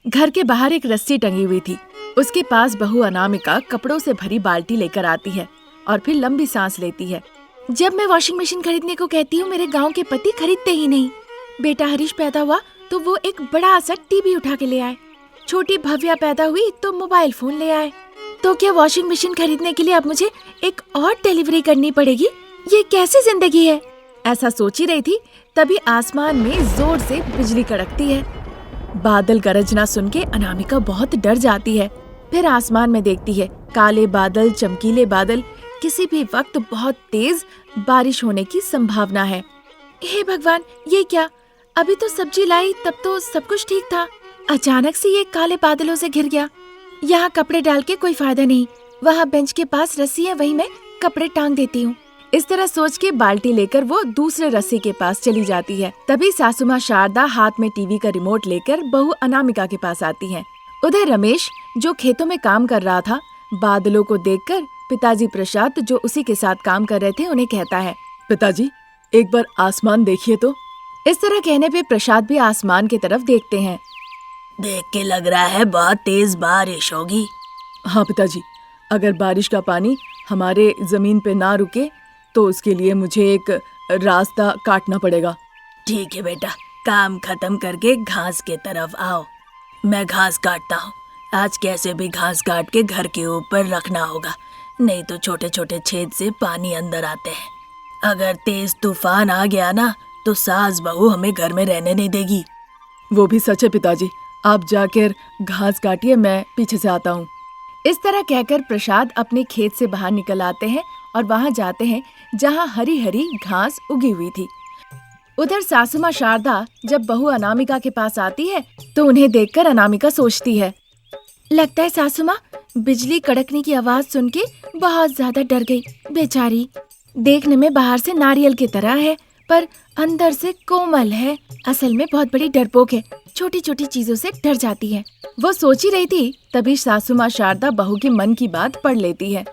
घर के बाहर एक रस्सी टंगी हुई थी। उसके पास बहू अनामिका कपड़ों से भरी बाल्टी लेकर आती है और फिर लंबी सांस लेती है। जब मैं वॉशिंग मशीन खरीदने को कहती हूँ, मेरे गांव के पति खरीदते ही नहीं। बेटा हरीश पैदा हुआ तो वो एक बड़ा सा टीवी उठा के ले आए। छोटी भव्या पैदा हुई तो मोबाइल फोन ले आए। तो क्या वॉशिंग मशीन खरीदने के लिए अब मुझे एक और डिलीवरी करनी पड़ेगी? ये कैसी जिंदगी है? ऐसा सोच ही रही थी, तभी आसमान में जोर से बिजली कड़कती है। बादल गरजना सुन के अनामिका बहुत डर जाती है। फिर आसमान में देखती है, काले बादल, चमकीले बादल, किसी भी वक्त बहुत तेज बारिश होने की संभावना है। हे भगवान, ये क्या? अभी तो सब्जी लाई, तब तो सब कुछ ठीक था। अचानक से ये काले बादलों से घिर गया। यहाँ कपड़े डाल के कोई फायदा नहीं। वहाँ बेंच के पास रस्सी है, वहीं मैं कपड़े टांग देती हूँ। इस तरह सोच के बाल्टी लेकर वो दूसरे रस्सी के पास चली जाती है। तभी सासू माँ शारदा हाथ में टीवी का रिमोट लेकर बहू अनामिका के पास आती है। उधर रमेश, जो खेतों में काम कर रहा था, बादलों को देखकर पिताजी प्रसाद, जो उसी के साथ काम कर रहे थे, उन्हें कहता है, पिताजी एक बार आसमान देखिए तो। इस तरह कहने पे प्रसाद भी आसमान की तरफ देखते हैं। देख के लग रहा है बहुत तेज बारिश होगी। हाँ पिताजी, अगर बारिश का पानी हमारे जमीन पे ना रुके तो उसके लिए मुझे एक रास्ता काटना पड़ेगा। ठीक है बेटा, काम खत्म करके घास के तरफ आओ। मैं घास काटता हूँ। आज कैसे भी घास काट के घर के ऊपर रखना होगा, नहीं तो छोटे छोटे छेद से पानी अंदर आते हैं। अगर तेज तूफान आ गया ना तो सास बहू हमें घर में रहने नहीं देगी। वो भी सच है पिताजी, आप जाकर घास काटिए, मैं पीछे से आता हूँ। इस तरह कहकर प्रसाद अपने खेत से बाहर निकल आते हैं और वहाँ जाते हैं जहाँ हरी हरी घास उगी हुई थी। उधर सासू माँ शारदा जब बहू अनामिका के पास आती है तो उन्हें देखकर अनामिका सोचती है, लगता है सासू माँ बिजली कड़कने की आवाज सुन के बहुत ज्यादा डर गई। बेचारी देखने में बाहर से नारियल की तरह है, पर अंदर से कोमल है। असल में बहुत बड़ी डरपोक है, छोटी छोटी चीजों से डर जाती है। वो सोच ही रही थी, तभी सासू माँ शारदा बहू के मन की बात पढ़ लेती है।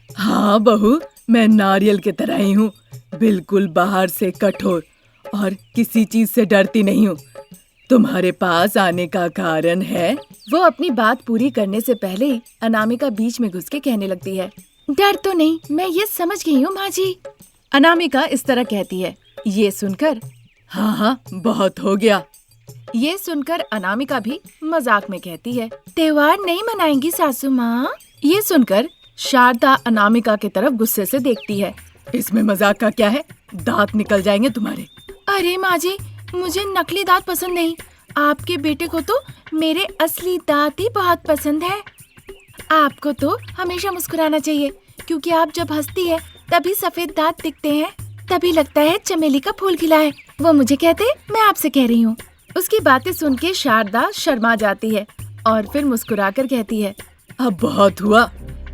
हाँ बहू, मैं नारियल की तरह ही हूँ, बिल्कुल बाहर से कठोर और किसी चीज से डरती नहीं हूँ। तुम्हारे पास आने का कारण है? वो अपनी बात पूरी करने से पहले ही अनामिका बीच में घुस के कहने लगती है, डर तो नहीं, मैं ये समझ गई हूँ माँ जी। अनामिका इस तरह कहती है। ये सुनकर, हाँ हाँ बहुत हो गया। ये सुनकर अनामिका भी मजाक में कहती है, त्योहार नहीं मनाएंगी सासू माँ? ये सुनकर शारदा अनामिका की तरफ गुस्से से देखती है। इसमें मजाक का क्या है, दांत निकल जाएंगे तुम्हारे। अरे माँ जी, मुझे नकली दांत पसंद नहीं। आपके बेटे को तो मेरे असली दांत ही बहुत पसंद है। आपको तो हमेशा मुस्कुराना चाहिए, क्योंकि आप जब हंसती है तभी सफेद दांत दिखते हैं, तभी लगता है चमेली का फूल खिला है। वो मुझे कहते, मैं आपसे कह रही हूँ। उसकी बातें सुन के शारदा शर्मा जाती है और फिर मुस्कुराकर कहती है, अब बहुत हुआ।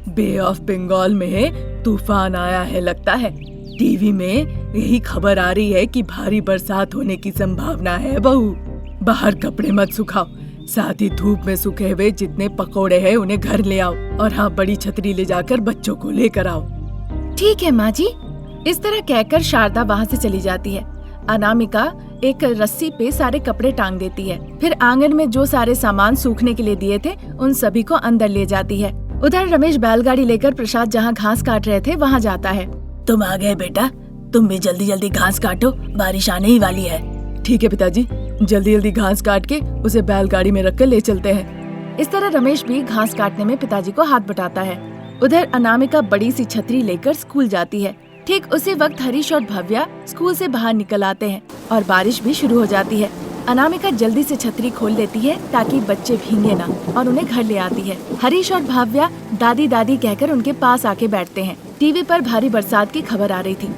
बे ऑफ बंगाल में तूफान आया है लगता है। टीवी में यही खबर आ रही है कि भारी बरसात होने की संभावना है। बहू, बाहर कपड़े मत सुखाओ, साथ ही धूप में सूखे हुए जितने पकोड़े हैं उन्हें घर ले आओ, और हाँ, बड़ी छतरी ले जाकर बच्चों को लेकर आओ। ठीक है माँ जी। इस तरह कहकर शारदा वहाँ से चली जाती है। अनामिका एक रस्सी पे सारे कपड़े टांग देती है, फिर आंगन में जो सारे सामान सूखने के लिए दिए थे उन सभी को अंदर ले जाती है। उधर रमेश बैलगाड़ी लेकर प्रसाद जहाँ घास काट रहे थे वहाँ जाता है। तुम आ गए बेटा, तुम भी जल्दी जल्दी घास काटो, बारिश आने ही वाली है। ठीक है पिताजी, जल्दी जल्दी घास काट के उसे बैलगाड़ी में रखकर ले चलते हैं। इस तरह रमेश भी घास काटने में पिताजी को हाथ बटाता है। उधर अनामिका बड़ी सी छतरी लेकर स्कूल जाती है। ठीक उसी वक्त हरीश और भव्या स्कूल से बाहर निकल आते हैं और बारिश भी शुरू हो जाती है। अनामिका जल्दी से छतरी खोल लेती है ताकि बच्चे भीगे ना, और उन्हें घर ले आती है। हरीश और भव्या दादी दादी कहकर उनके पास आके बैठते हैं। टीवी पर भारी बरसात की खबर आ रही थी।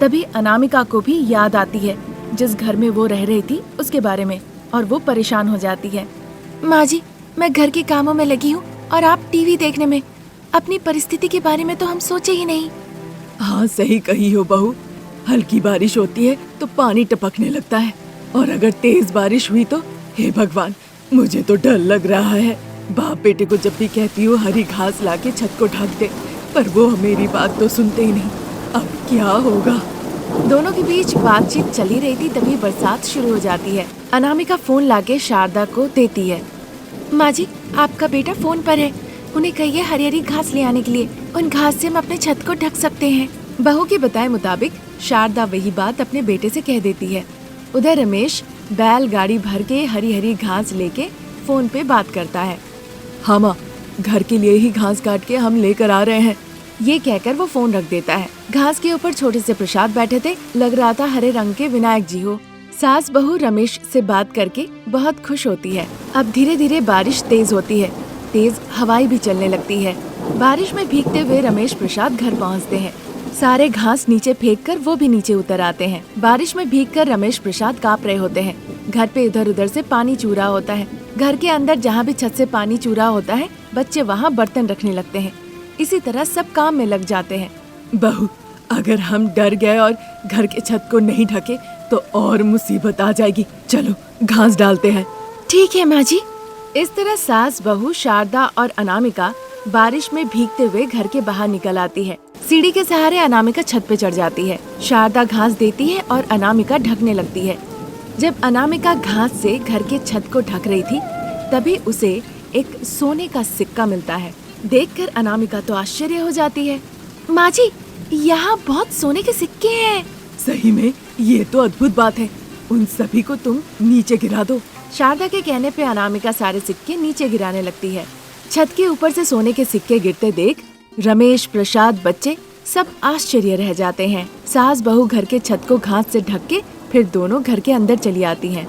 तभी अनामिका को भी याद आती है जिस घर में वो रह रही थी उसके बारे में, और वो परेशान हो जाती है। माँ जी, मैं घर के कामों में लगी हूँ और आप टीवी देखने में। अपनी परिस्थिति के बारे में तो हम सोचे ही नहीं। हाँ सही कही हो बहू, हल्की बारिश होती है तो पानी टपकने लगता है, और अगर तेज बारिश हुई तो हे भगवान, मुझे तो डर लग रहा है। बाप बेटे को जब भी कहती हूँ हरी घास लाके छत को ढक दे, पर वो मेरी बात तो सुनते ही नहीं। अब क्या होगा? दोनों के बीच बातचीत चली रही थी, तभी बरसात शुरू हो जाती है। अनामिका फोन लाके शारदा को देती है। माँ जी, आपका बेटा फोन पर है। उन्हें कहिए हरी हरी घास ले आने के लिए। उन घास से हम अपने छत को ढक सकते हैं। बहू के बताए मुताबिक शारदा वही बात अपने बेटे से कह देती है। उधर रमेश बैलगाड़ी भर के हरी हरी घास लेके फोन पे बात करता है। हाँ माँ, घर के लिए ही घास काट के हम लेकर आ रहे हैं। ये कहकर वो फोन रख देता है। घास के ऊपर छोटे से प्रसाद बैठे थे। लग रहा था हरे रंग के विनायक जी हो। सास बहू रमेश से बात करके बहुत खुश होती है। अब धीरे धीरे बारिश तेज होती है। तेज हवाएं भी चलने लगती है। बारिश में भीगते हुए रमेश प्रसाद घर पहुंचते हैं। सारे घास नीचे फेंककर वो भी नीचे उतर आते हैं। बारिश में भीगकर रमेश प्रसाद कांप रहे होते हैं। घर पे इधर उधर से पानी चू रहा होता है। घर के अंदर जहाँ भी छत से पानी चू रहा होता है, बच्चे वहाँ बर्तन रखने लगते हैं। इसी तरह सब काम में लग जाते हैं। बहू, अगर हम डर गए और घर के छत को नहीं ढके तो और मुसीबत आ जाएगी। चलो घास डालते हैं। ठीक है माँ जी। इस तरह सास बहू शारदा और अनामिका बारिश में भीगते हुए घर के बाहर निकल आती है। सीढ़ी के सहारे अनामिका छत पे चढ़ जाती है। शारदा घास देती है और अनामिका ढकने लगती है। जब अनामिका घास से घर के छत को ढक रही थी, तभी उसे एक सोने का सिक्का मिलता है। देखकर अनामिका तो आश्चर्य हो जाती है। माँ जी, यहाँ बहुत सोने के सिक्के हैं। सही में ये तो अद्भुत बात है। उन सभी को तुम नीचे गिरा दो। शारदा के कहने पे अनामिका सारे सिक्के नीचे गिराने लगती है। छत के ऊपर से सोने के सिक्के गिरते देख रमेश, प्रसाद, बच्चे सब आश्चर्य रह जाते हैं। सास बहू घर के छत को घास से ढक के फिर दोनों घर के अंदर चली आती हैं।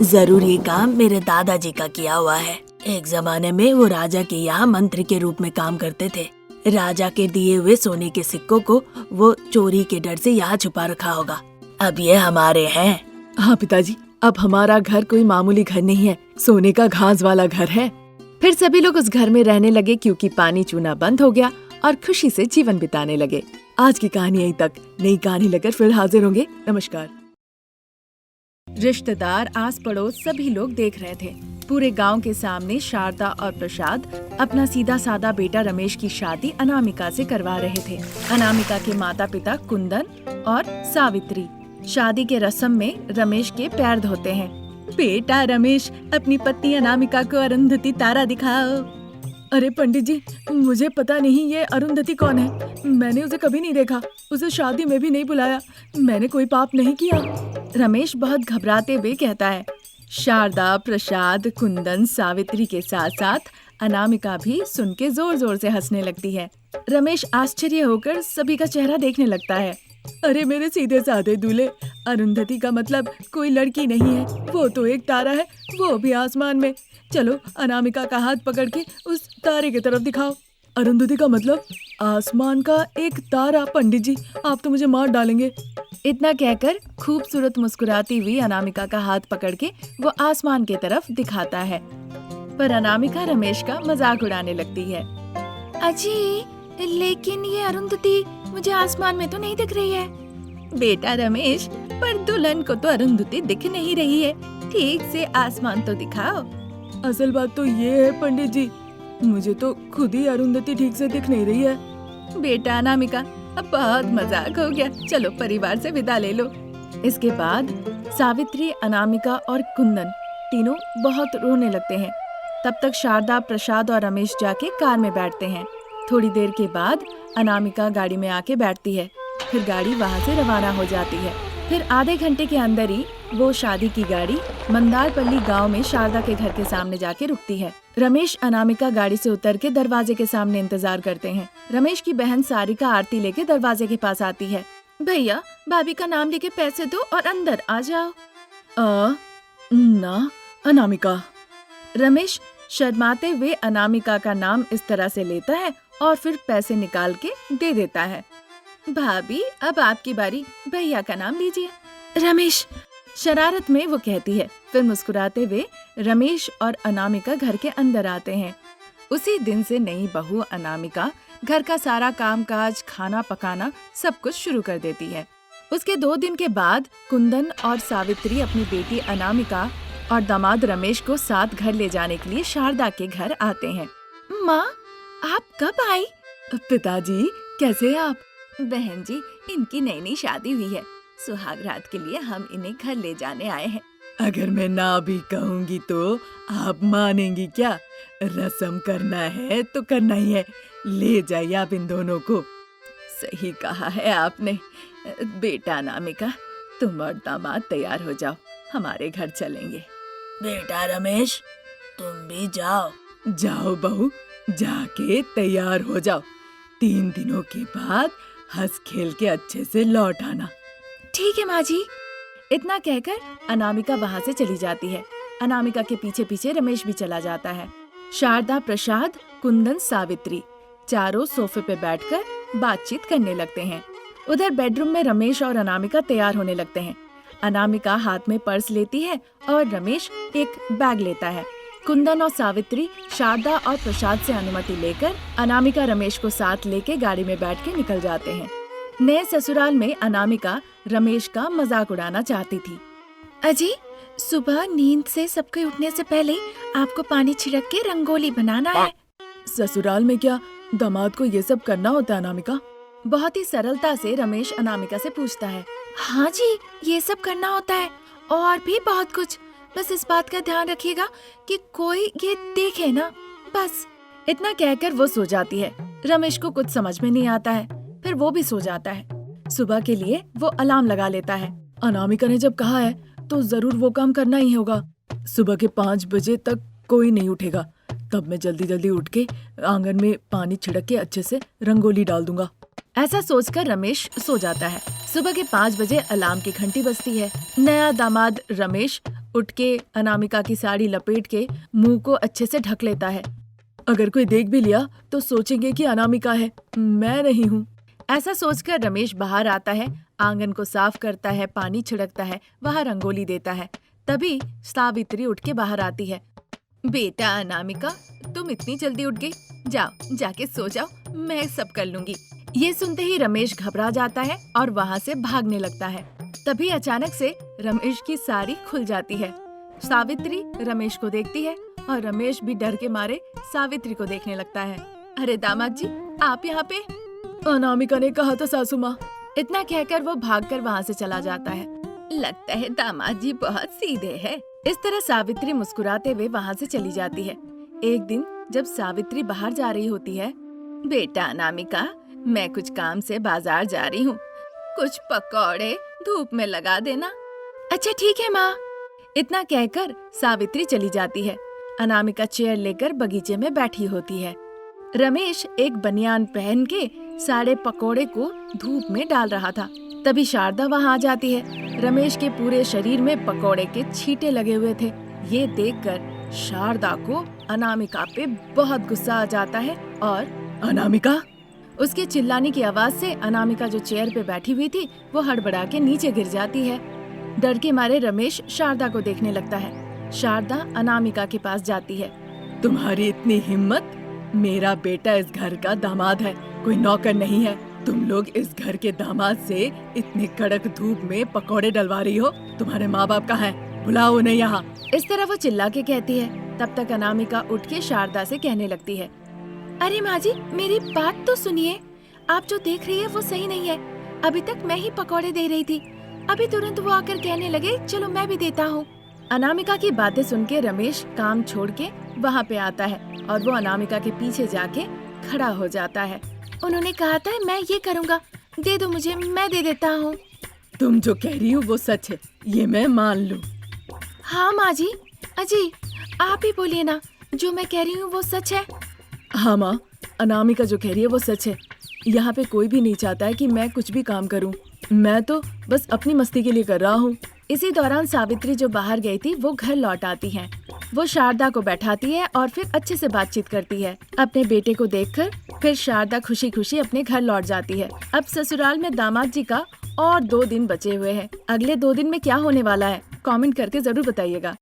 जरूर ये काम मेरे दादाजी का किया हुआ है। एक जमाने में वो राजा के यहाँ मंत्री के रूप में काम करते थे। राजा के दिए हुए सोने के सिक्कों को वो चोरी के डर से यहाँ छुपा रखा होगा। अब ये हमारे हैं। हाँ पिताजी, अब हमारा घर कोई मामूली घर नहीं है, सोने का घास वाला घर है। फिर सभी लोग उस घर में रहने लगे क्योंकि पानी चूना बंद हो गया और खुशी से जीवन बिताने लगे। आज की कहानी यहीं तक। नई कहानी लेकर फिर हाजिर होंगे। नमस्कार। रिश्तेदार, आस पड़ोस सभी लोग देख रहे थे। पूरे गांव के सामने शारदा और प्रसाद अपना सीधा सादा बेटा रमेश की शादी अनामिका से करवा रहे थे। अनामिका के माता पिता कुंदन और सावित्री शादी के रस्म में रमेश के पैर धोते हैं। बेटा रमेश, अपनी पत्नी अनामिका को अरुंधति तारा दिखाओ। अरे पंडित जी, मुझे पता नहीं ये अरुंधति कौन है। मैंने उसे कभी नहीं देखा, उसे शादी में भी नहीं बुलाया। मैंने कोई पाप नहीं किया। रमेश बहुत घबराते हुए कहता है। शारदा, प्रसाद, कुंदन, सावित्री के साथ साथ अनामिका भी सुन के जोर जोर से हंसने लगती है। रमेश आश्चर्य होकर सभी का चेहरा देखने लगता है। अरे मेरे सीधे साधे दूल्हे, अरुंधति का मतलब कोई लड़की नहीं है, वो तो एक तारा है, वो भी आसमान में। चलो अनामिका का हाथ पकड़ के उस तारे की तरफ दिखाओ। अरुंधति का मतलब आसमान का एक तारा। पंडित जी, आप तो मुझे मार डालेंगे। इतना कहकर खूबसूरत मुस्कुराती हुई अनामिका का हाथ पकड़ के वो आसमान की तरफ दिखाता है, पर अनामिका रमेश का मजाक उड़ाने लगती है। अजी, लेकिन ये अरुंधति मुझे आसमान में तो नहीं दिख रही है। बेटा रमेश, पर दुल्हन को तो अरुंधति दिख नहीं रही है। ठीक से आसमान तो दिखाओ। असल बात तो ये है पंडित जी, मुझे तो खुद ही अरुंधति ठीक से दिख नहीं रही है। बेटा अनामिका, अब बहुत मजाक हो गया, चलो परिवार से विदा ले लो। इसके बाद सावित्री, अनामिका और कुंदन तीनों बहुत रोने लगते हैं। तब तक शारदा, प्रसाद और रमेश जाके कार में बैठते हैं। थोड़ी देर के बाद अनामिका गाड़ी में आके बैठती है। फिर गाड़ी वहाँ से रवाना हो जाती है। फिर आधे घंटे के अंदर ही वो शादी की गाड़ी मंदारपल्ली गांव में शारदा के घर के सामने जाके रुकती है। रमेश, अनामिका गाड़ी से उतर के दरवाजे के सामने इंतजार करते हैं। रमेश की बहन सारिका आरती लेके दरवाजे के पास आती है। भैया, भाभी का नाम लेके पैसे दो और अंदर आ जाओ। ना अनामिका। रमेश शर्माते हुए अनामिका का नाम इस तरह से लेता है और फिर पैसे निकाल के दे देता है। भाभी, अब आपकी बारी, भैया का नाम लीजिए। रमेश, शरारत में वो कहती है। फिर मुस्कुराते हुए रमेश और अनामिका घर के अंदर आते हैं। उसी दिन से नई बहू अनामिका घर का सारा कामकाज, खाना पकाना सब कुछ शुरू कर देती है। उसके 2 दिन के बाद कुंदन और सावित्री अपनी बेटी अनामिका और दामाद रमेश को साथ घर ले जाने के लिए शारदा के घर आते हैं। माँ, आप कब आई? पिताजी, कैसे आप? बहन जी, इनकी नई शादी हुई है, सुहाग रात के लिए हम इन्हें घर ले जाने आए हैं। अगर मैं ना भी कहूँगी तो आप मानेंगी क्या? रस्म करना है तो करना ही है। ले जाइए आप इन दोनों को। सही कहा है आपने। बेटा अनामिका, तुम और दामाद तैयार हो जाओ, हमारे घर चलेंगे। बेटा रमेश, तुम भी जाओ। जाओ बहू, जाके तैयार हो जाओ। 3 दिनों के बाद हंस खेल के अच्छे से लौट आना। ठीक है माँ जी। इतना कहकर अनामिका वहाँ से चली जाती है। अनामिका के पीछे पीछे रमेश भी चला जाता है। शारदा, प्रसाद, कुंदन, सावित्री चारों सोफे पे बैठकर बातचीत करने लगते हैं। उधर बेडरूम में रमेश और अनामिका तैयार होने लगते हैं। अनामिका हाथ में पर्स लेती है और रमेश एक बैग लेता है। कुंदन और सावित्री शारदा और प्रसाद से अनुमति लेकर अनामिका रमेश को साथ लेके गाड़ी में बैठ के निकल जाते हैं। नए ससुराल में अनामिका रमेश का मजाक उड़ाना चाहती थी। अजी, सुबह नींद से सबके उठने से पहले आपको पानी छिड़क के रंगोली बनाना है। ससुराल में क्या दामाद को ये सब करना होता है अनामिका? बहुत ही सरलता से रमेश अनामिका से पूछता है। हाँ जी, ये सब करना होता है और भी बहुत कुछ। बस इस बात का ध्यान रखिएगा कि कोई ये देखे ना, बस। इतना कहकर वो सो जाती है। रमेश को कुछ समझ में नहीं आता है, फिर वो भी सो जाता है। सुबह के लिए वो अलार्म लगा लेता है। अनामिका ने जब कहा है तो जरूर वो काम करना ही होगा। सुबह के 5 बजे तक कोई नहीं उठेगा, तब मैं जल्दी जल्दी उठ के आंगन में पानी छिड़क के अच्छे से रंगोली डाल दूंगा। ऐसा सोचकर रमेश सो जाता है। सुबह के 5 बजे अलार्म की घंटी बजती है। नया दामाद रमेश उठ के अनामिका की साड़ी लपेट के मुंह को अच्छे से ढक लेता है। अगर कोई देख भी लिया तो सोचेंगे कि अनामिका है, मैं नहीं हूँ। ऐसा सोचकर रमेश बाहर आता है, आंगन को साफ करता है, पानी छिड़कता है, वहाँ रंगोली देता है। तभी सावित्री उठ के बाहर आती है। बेटा अनामिका, तुम इतनी जल्दी उठ गई? जाओ, जाके सो जाओ, मैं सब कर लूंगी। ये सुनते ही रमेश घबरा जाता है और वहाँ से भागने लगता है। तभी अचानक से रमेश की साड़ी खुल जाती है। सावित्री रमेश को देखती है और रमेश भी डर के मारे सावित्री को देखने लगता है। अरे दामाद जी, आप यहाँ पे? अनामिका ने कहा था सासू माँ। इतना कहकर वो भागकर वहाँ से चला जाता है। लगता है दामाद जी बहुत सीधे हैं। इस तरह सावित्री मुस्कुराते हुए वहाँ से चली जाती है। एक दिन जब सावित्री बाहर जा रही होती है, बेटा अनामिका, मैं कुछ काम से बाजार जा रही हूँ, कुछ पकौड़े धूप में लगा देना। अच्छा ठीक है माँ। इतना कहकर सावित्री चली जाती है। अनामिका चेयर लेकर बगीचे में बैठी होती है। रमेश एक बनियान पहन के सारे पकौड़े को धूप में डाल रहा था। तभी शारदा वहाँ आ जाती है। रमेश के पूरे शरीर में पकौड़े के छींटे लगे हुए थे। ये देखकर शारदा को अनामिका पे बहुत गुस्सा आ जाता है और अनामिका, उसके चिल्लाने की आवाज से अनामिका जो चेयर पे बैठी हुई थी वो हड़बड़ा के नीचे गिर जाती है। डर के मारे रमेश शारदा को देखने लगता है। शारदा अनामिका के पास जाती है। तुम्हारी इतनी हिम्मत? मेरा बेटा इस घर का दामाद है, कोई नौकर नहीं है। तुम लोग इस घर के दामाद से इतने कड़क धूप में पकौड़े डलवा रही हो? तुम्हारे माँ बाप कहाँ हैं? बुलाओ उन्हें यहाँ। इस तरह वो चिल्ला के कहती है। तब तक अनामिका उठ के शारदा से कहने लगती है, अरे माँ जी, मेरी बात तो सुनिए। आप जो देख रही है वो सही नहीं है। अभी तक मैं ही पकौड़े दे रही थी, अभी तुरंत वो आकर कहने लगे चलो मैं भी देता हूँ। अनामिका की बातें सुन के रमेश काम छोड़ के वहाँ पे आता है और वो अनामिका के पीछे जाके खड़ा हो जाता है। उन्होंने कहा था मैं ये करूँगा, दे दो मुझे, मैं दे देता हूँ। तुम जो कह रही हो वो सच है, ये मैं मान लूँ। हाँ माँ जी। अजी आप ही बोलिए ना, जो मैं कह रही हूँ वो सच है। हाँ माँ, अनामिका जो कह रही है वो सच है। यहाँ पे कोई भी नहीं चाहता है कि मैं कुछ भी काम करूँ, मैं तो बस अपनी मस्ती के लिए कर रहा हूँ। इसी दौरान सावित्री जो बाहर गई थी वो घर लौट आती है। वो शारदा को बैठाती है और फिर अच्छे से बातचीत करती है। अपने बेटे को देखकर फिर शारदा खुशी खुशी अपने घर लौट जाती है। अब ससुराल में दामाद जी का और 2 दिन बचे हुए हैं। अगले 2 दिन में क्या होने वाला है, कमेंट करके जरूर बताइएगा।